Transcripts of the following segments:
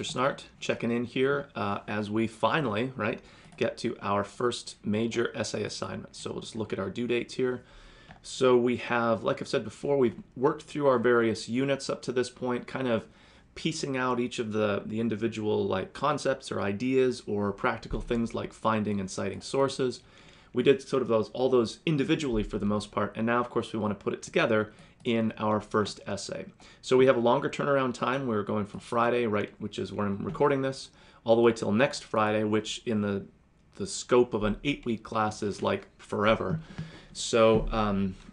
Snart checking in here as we finally, right, get to our first major essay assignment. So we'll just look at our due dates here. So we have, like I've said before, we've worked through our various units up to this point, kind of piecing out each of the individual like concepts or ideas or practical things like finding and citing sources. We did sort of all those individually for the most part, and now of course we want to put it together in our first essay. So we have a longer turnaround time. We're going from Friday, right, which is where I'm recording this, all the way till next Friday, which in the scope of an 8-week class is like forever. So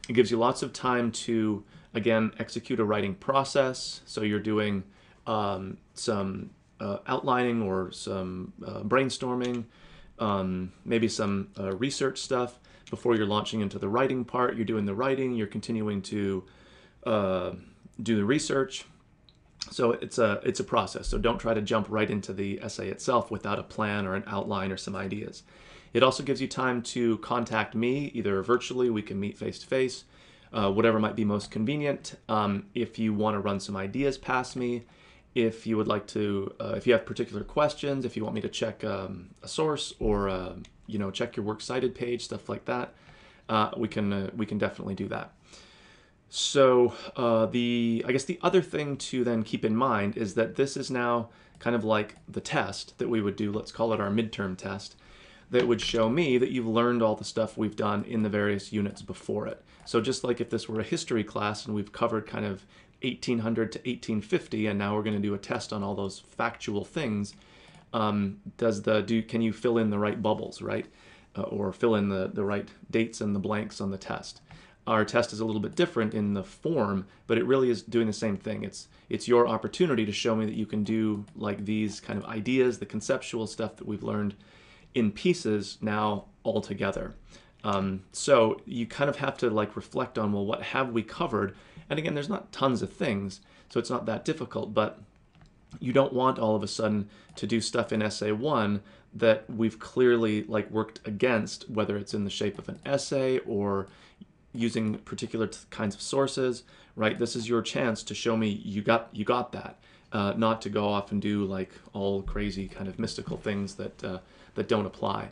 it gives you lots of time to, again, execute a writing process. So you're doing some outlining or some brainstorming, maybe some research stuff before you're launching into the writing part. You're doing the writing, you're continuing to do the research. So it's a process. So don't try to jump right into the essay itself without a plan or an outline or some ideas. It also gives you time to contact me, either virtually, we can meet face to face, whatever might be most convenient. If you want to run some ideas past me, if you would like to, if you have particular questions, if you want me to check a source or check your works cited page, stuff like that, we can definitely do that. So I guess the other thing to then keep in mind is that this is now kind of like the test that we would do. Let's call it our midterm test. That would show me that you've learned all the stuff we've done in the various units before it. So just like if this were a history class and we've covered kind of 1800 to 1850, and now we're going to do a test on all those factual things, can you fill in the right bubbles, right? Or fill in the right dates and the blanks on the test. Our test is a little bit different in the form, but it really is doing the same thing. It's your opportunity to show me that you can do like these kind of ideas, the conceptual stuff that we've learned in pieces now all together. So you kind of have to like reflect on, well, what have we covered? And again, there's not tons of things, so it's not that difficult, but you don't want all of a sudden to do stuff in essay 1 that we've clearly like worked against, whether it's in the shape of an essay or using particular kinds of sources, right? This is your chance to show me you got that, not to go off and do like all crazy kind of mystical things that don't apply.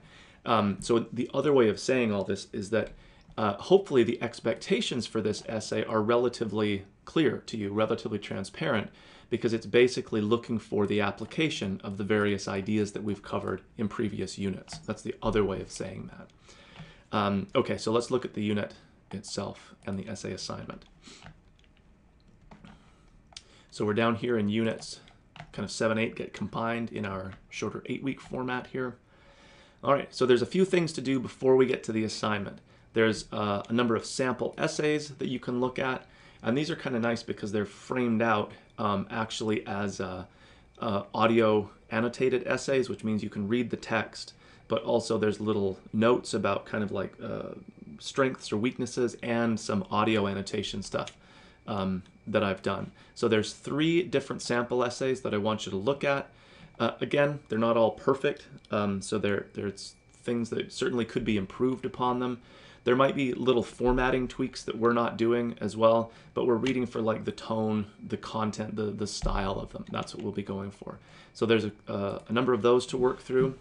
So the other way of saying all this is that hopefully the expectations for this essay are relatively clear to you, relatively transparent, because it's basically looking for the application of the various ideas that we've covered in previous units. That's the other way of saying that. Okay, so let's look at the unit itself and the essay assignment. So we're down here in units, kind of 7, 8 get combined in our shorter 8-week format here. All right, so there's a few things to do before we get to the assignment. There's a number of sample essays that you can look at, and these are kind of nice because they're framed out actually as audio annotated essays, which means you can read the text, but also there's little notes about kind of like strengths or weaknesses and some audio annotation stuff that I've done. So there's 3 different sample essays that I want you to look at. Again, they're not all perfect, so there's things that certainly could be improved upon them. There might be little formatting tweaks that we're not doing as well, but we're reading for like the tone, the content, the style of them. That's what we'll be going for. So there's a number of those to work through.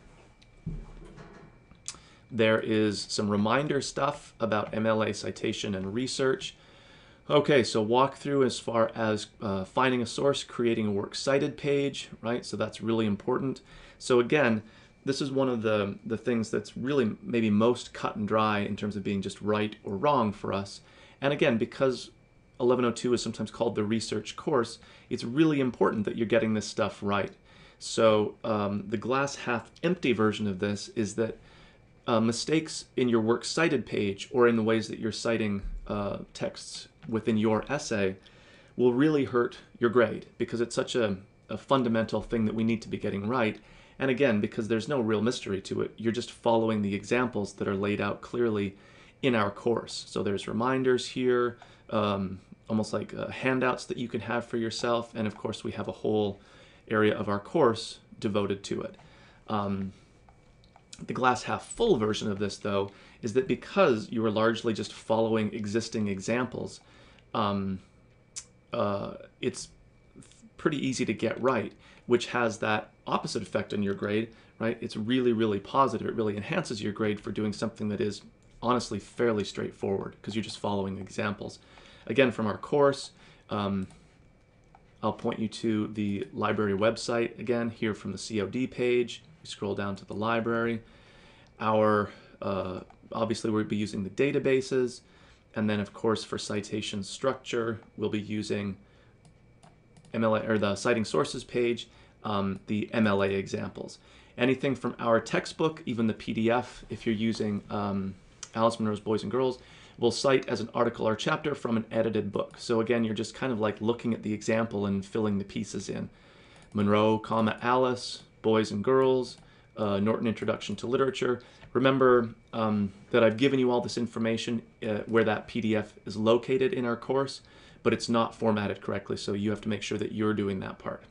There is some reminder stuff about MLA citation and research. Okay, so walk through as far as finding a source, creating a works cited page, right? So that's really important. So again, this is one of the things that's really maybe most cut and dry in terms of being just right or wrong for us. And again, because 1102 is sometimes called the research course, it's really important that you're getting this stuff right. So the glass half empty version of this is that mistakes in your works cited page or in the ways that you're citing texts within your essay will really hurt your grade because it's such a fundamental thing that we need to be getting right. And again, because there's no real mystery to it, you're just following the examples that are laid out clearly in our course. So there's reminders here, almost like handouts that you can have for yourself. And of course, we have a whole area of our course devoted to it. The glass half full version of this, though, is that because you are largely just following existing examples, it's pretty easy to get right, which has that opposite effect on your grade, right? It's really, really positive. It really enhances your grade for doing something that is honestly fairly straightforward because you're just following examples. Again, from our course, I'll point you to the library website again here from the COD page. We scroll down to the library. Obviously we'll be using the databases, and then of course for citation structure we'll be using MLA, or the citing sources page, the MLA examples. Anything from our textbook, even the PDF, if you're using Alice Munro's Boys and Girls, will cite as an article or chapter from an edited book. So again, you're just kind of like looking at the example and filling the pieces in. Munro, Alice, Boys and Girls, Norton Introduction to Literature. Remember that I've given you all this information where that PDF is located in our course, but it's not formatted correctly, so you have to make sure that you're doing that part.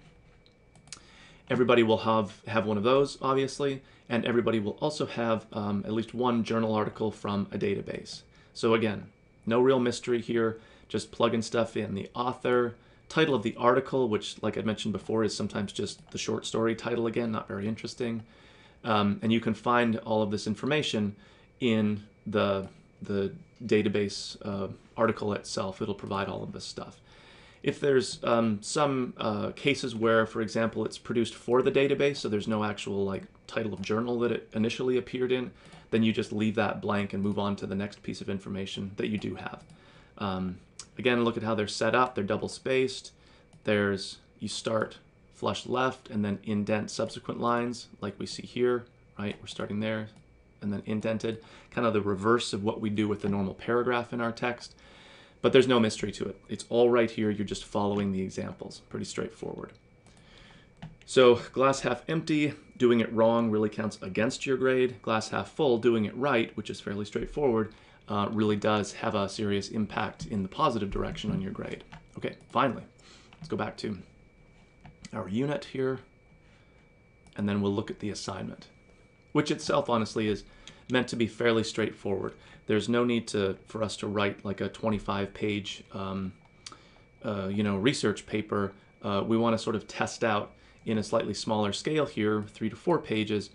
Everybody will have one of those, obviously, and everybody will also have at least one journal article from a database. So again, no real mystery here, just plugging stuff in. The author, title of the article, which, like I mentioned before, is sometimes just the short story title again, not very interesting. And you can find all of this information in the database article itself. It'll provide all of this stuff. If there's some cases where, for example, it's produced for the database, so there's no actual like title of journal that it initially appeared in, then you just leave that blank and move on to the next piece of information that you do have. Again, look at how they're set up. They're double spaced. You start flush left and then indent subsequent lines like we see here, right? We're starting there and then indented, kind of the reverse of what we do with the normal paragraph in our text. But there's no mystery to it. It's all right here. You're just following the examples. Pretty straightforward. So glass half empty, doing it wrong really counts against your grade. Glass half full, doing it right, which is fairly straightforward, really does have a serious impact in the positive direction on your grade. Okay, finally, let's go back to our unit here, and then we'll look at the assignment, which itself honestly is meant to be fairly straightforward. There's no need for us to write like a 25-page research paper. We want to sort of test out in a slightly smaller scale here, 3 to 4 pages,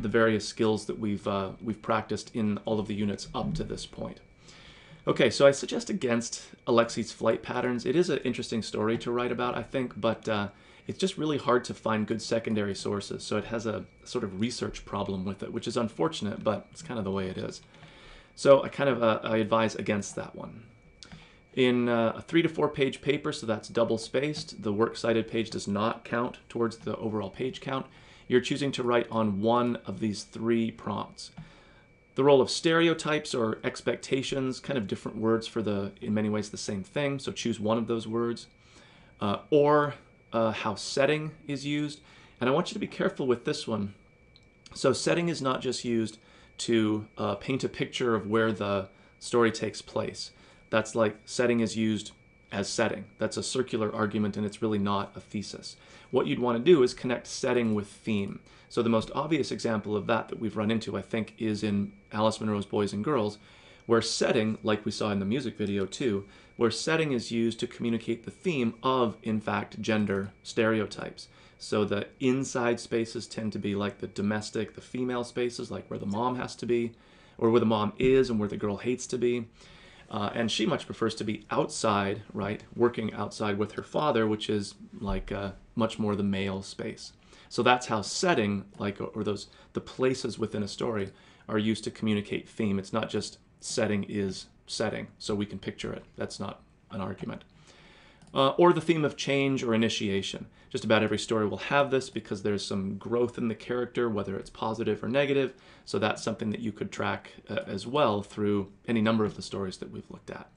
the various skills that we've practiced in all of the units up to this point. Okay, so I suggest against Alexei's flight patterns. It is an interesting story to write about, I think, but it's just really hard to find good secondary sources. So it has a sort of research problem with it, which is unfortunate, but it's kind of the way it is. So I advise against that one. In a 3 to 4 page paper, so that's double spaced, the works cited page does not count towards the overall page count. You're choosing to write on one of these 3 prompts. The role of stereotypes or expectations, kind of different words for in many ways the same thing, so choose one of those words. Or how setting is used, and I want you to be careful with this one. So setting is not just used to paint a picture of where the story takes place. That's like setting is used as setting. That's a circular argument and it's really not a thesis. What you'd want to do is connect setting with theme. So the most obvious example of that we've run into, I think, is in Alice Munro's Boys and Girls, where setting, like we saw in the music video too, where setting is used to communicate the theme of, in fact, gender stereotypes. So the inside spaces tend to be like the domestic, the female spaces, like where the mom has to be, or where the mom is and where the girl hates to be. And she much prefers to be outside, right, working outside with her father, which is like much more the male space. So that's how setting, or the places within a story, are used to communicate theme. It's not just setting is setting, so we can picture it. That's not an argument. Or the theme of change or initiation. Just about every story will have this because there's some growth in the character, whether it's positive or negative, so that's something that you could track as well through any number of the stories that we've looked at.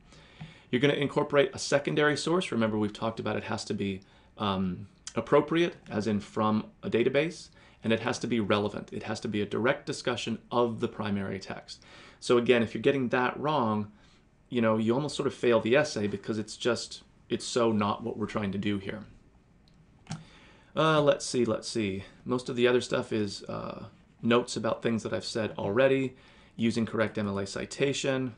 You're going to incorporate a secondary source. Remember, we've talked about it has to be appropriate, as in from a database, and it has to be relevant. It has to be a direct discussion of the primary text. So again, if you're getting that wrong, you almost sort of fail the essay because it's so not what we're trying to do here. Let's see. Most of the other stuff is notes about things that I've said already, using correct MLA citation.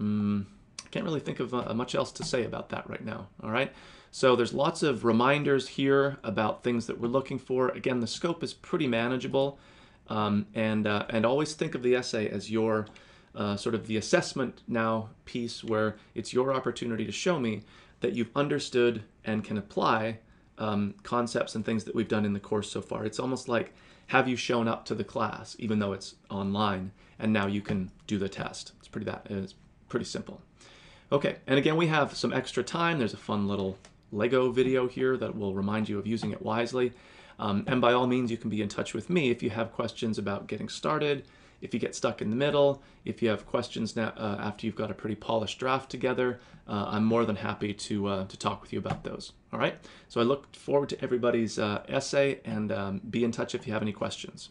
I can't really think of much else to say about that right now. All right. So there's lots of reminders here about things that we're looking for. Again, the scope is pretty manageable, and always think of the essay as your sort of the assessment now piece, where it's your opportunity to show me that you've understood and can apply concepts and things that we've done in the course so far. It's almost like, have you shown up to the class, even though it's online, and now you can do the test. It's pretty simple. Okay, and again, we have some extra time. There's a fun little Lego video here that will remind you of using it wisely. And by all means, you can be in touch with me if you have questions about getting started, if you get stuck in the middle, if you have questions now after you've got a pretty polished draft together. I'm more than happy to talk with you about those. All right, so I look forward to everybody's essay, and be in touch if you have any questions.